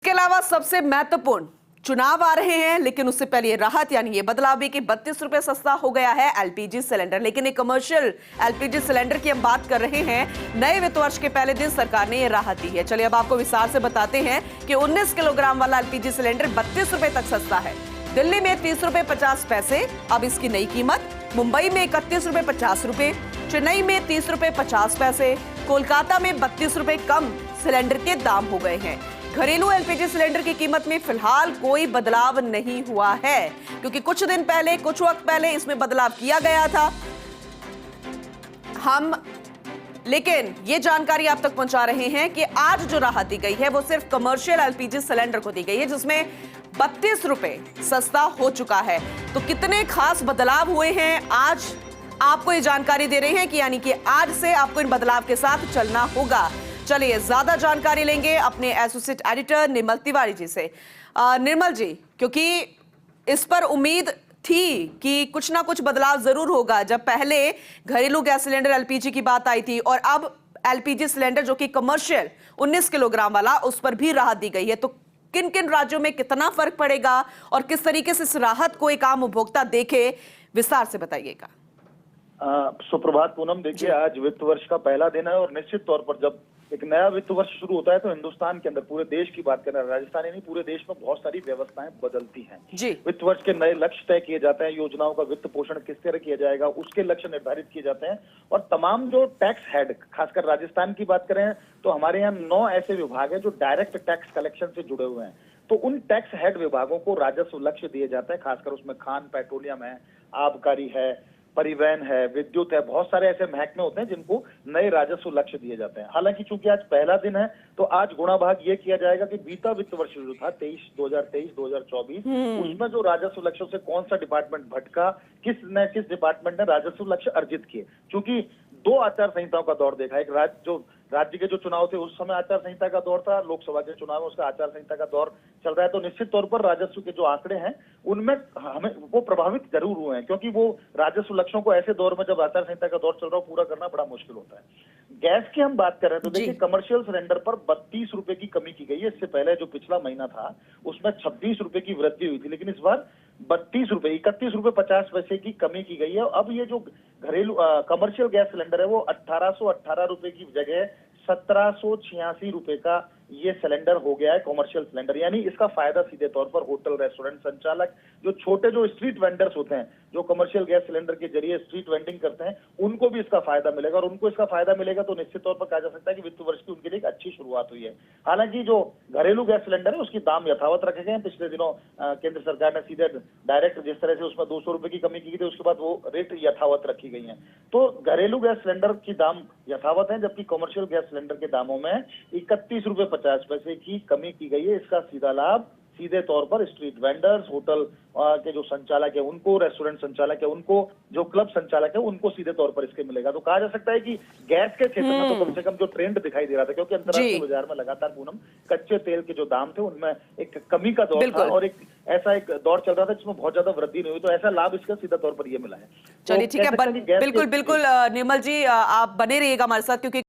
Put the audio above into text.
इसके अलावा सबसे महत्वपूर्ण, चुनाव आ रहे हैं, लेकिन उससे पहले ये राहत यानी ये बदलाव भी कि 32 रुपए सस्ता हो गया है एलपीजी सिलेंडर। लेकिन एक कमर्शियल एलपीजी सिलेंडर की हम बात कर रहे हैं। नए वित्त वर्ष के पहले दिन सरकार ने ये राहत दी है। चलिए अब आपको विस्तार से बताते हैं कि 19 किलोग्राम वाला एलपीजी सिलेंडर 32 रुपए तक सस्ता है। दिल्ली में 30 रुपए 50 पैसे अब इसकी नई कीमत, मुंबई में 31 रुपए 50 रुपए, चेन्नई में 30 रुपए 50 पैसे, कोलकाता में 32 रुपए कम सिलेंडर के दाम हो गए हैं। घरेलू एलपीजी सिलेंडर की कीमत में फिलहाल कोई बदलाव नहीं हुआ है, क्योंकि कुछ वक्त पहले इसमें बदलाव किया गया था। लेकिन ये जानकारी आप तक पहुंचा रहे हैं कि आज जो राहत दी गई है वो सिर्फ कमर्शियल एलपीजी सिलेंडर को दी गई है, जिसमें 32 रुपए सस्ता हो चुका है। तो कितने खास बदलाव हुए हैं आज आपको ये जानकारी दे रहे हैं कि यानी कि आज से आपको इन बदलाव के साथ चलना होगा। चलिए ज्यादा जानकारी लेंगे अपने एसोसिएट एडिटर निर्मल तिवारी जी से। निर्मल जी, क्योंकि इस पर उम्मीद थी कि कुछ ना कुछ बदलाव जरूर होगा, जब पहले घरेलू गैस सिलेंडर एलपीजी की बात आई थी और अब एलपीजी सिलेंडर जो कि कमर्शियल 19 किलोग्राम वाला, उस पर भी राहत दी गई है। तो किन किन राज्यों में कितना फर्क पड़ेगा और किस तरीके से इस राहत को एक आम उपभोक्ता देखे, विस्तार से बताइएगा। सुप्रभात पूनम। देखिए, आज वित्त वर्ष का पहला दिन है और निश्चित तौर पर जब एक नया वित्त वर्ष शुरू होता है तो हिंदुस्तान के अंदर, पूरे देश की बात करें, राजस्थान ही नहीं पूरे देश में बहुत सारी व्यवस्थाएं बदलती हैं। वित्त वर्ष के नए लक्ष्य तय किए जाते हैं, योजनाओं का वित्त पोषण किस तरह किया जाएगा उसके लक्ष्य निर्धारित किए जाते हैं। और तमाम जो टैक्स हेड, खासकर राजस्थान की बात करें तो हमारे यहाँ 9 ऐसे विभाग हैं जो डायरेक्ट टैक्स कलेक्शन से जुड़े हुए हैं। तो उन टैक्स हेड विभागों को राजस्व लक्ष्य दिए जाते हैं, खासकर उसमें खान पेट्रोलियम है, आबकारी है, परिवहन है, विद्युत है, बहुत सारे ऐसे महकमे होते हैं जिनको नए राजस्व लक्ष्य दिए जाते हैं। हालांकि चूंकि आज पहला दिन है तो आज गुणा भाग ये किया जाएगा कि बीता वित्त वर्ष जो था 2023-2024 उसमें जो राजस्व लक्ष्यों से कौन सा डिपार्टमेंट भटका, किस डिपार्टमेंट ने राजस्व लक्ष्य अर्जित किए। चूंकि 2 आचार संहिताओं का दौर देखा, एक राज्य के जो चुनाव थे उस समय आचार संहिता का दौर था, लोकसभा के चुनाव में उसका आचार संहिता का दौर चल रहा है। तो निश्चित तौर पर राजस्व के जो आंकड़े हैं उनमें हमें वो प्रभावित जरूर हुए हैं, क्योंकि वो राजस्व लक्ष्यों को ऐसे दौर में जब आचार संहिता का दौर चल रहा हो पूरा करना बड़ा मुश्किल होता है। गैस की हम बात करें तो देखिए, कमर्शियल सिलेंडर पर 32 रुपए की कमी की गई है। इससे पहले जो पिछला महीना था उसमें 26 रुपए की वृद्धि हुई थी, लेकिन इस बार 32 रुपए 31 रुपए 50 पैसे की कमी की गई है। अब ये जो घरेलू कमर्शियल गैस सिलेंडर है वो 1818 रुपए की जगह 1786 रुपए का ये सिलेंडर हो गया है कमर्शियल सिलेंडर। यानी इसका फायदा सीधे तौर पर होटल, रेस्टोरेंट संचालक, जो छोटे जो स्ट्रीट वेंडर्स होते हैं, जो कमर्शियल गैस सिलेंडर के जरिए स्ट्रीट वेंडिंग करते हैं, उनको भी इसका फायदा मिलेगा। और उनको इसका फायदा मिलेगा तो निश्चित तौर पर कहा जा सकता है कि वित्त वर्ष की उनके लिए एक अच्छी शुरुआत हुई है। हालांकि जो घरेलू गैस सिलेंडर है उसकी दाम यथावत रखे गए हैं। पिछले दिनों केंद्र सरकार ने सीधे डायरेक्ट जिस तरह से उसमें 200 रुपए की कमी की गई थी, उसके बाद वो रेट यथावत रखी गई है। तो घरेलू गैस सिलेंडर की दाम यथावत है, जबकि कमर्शियल गैस सिलेंडर के दामों में 31 रुपए 50 पैसे की कमी की गई है। इसका सीधा लाभ सीधे तौर पर स्ट्रीट वेंडर्स, होटल के जो संचालक है उनको, रेस्टोरेंट संचालक है उनको, जो क्लब संचालक है उनको सीधे तौर पर इसके मिलेगा। तो कहा जा सकता है कि गैस के क्षेत्र में तो कम से कम जो ट्रेंड दिखाई दे रहा था, क्योंकि अंतर्राष्ट्रीय बाजार में लगातार पूनम कच्चे तेल के जो दाम थे उनमें एक कमी का दौर था और एक दौर चल रहा था जिसमें बहुत ज्यादा वृद्धि नहीं हुई। तो ऐसा लाभ इसका सीधा तौर पर ये मिला है। चलिए ठीक है, बिल्कुल निर्मल जी, आप बने रहिएगा हमारे साथ, क्योंकि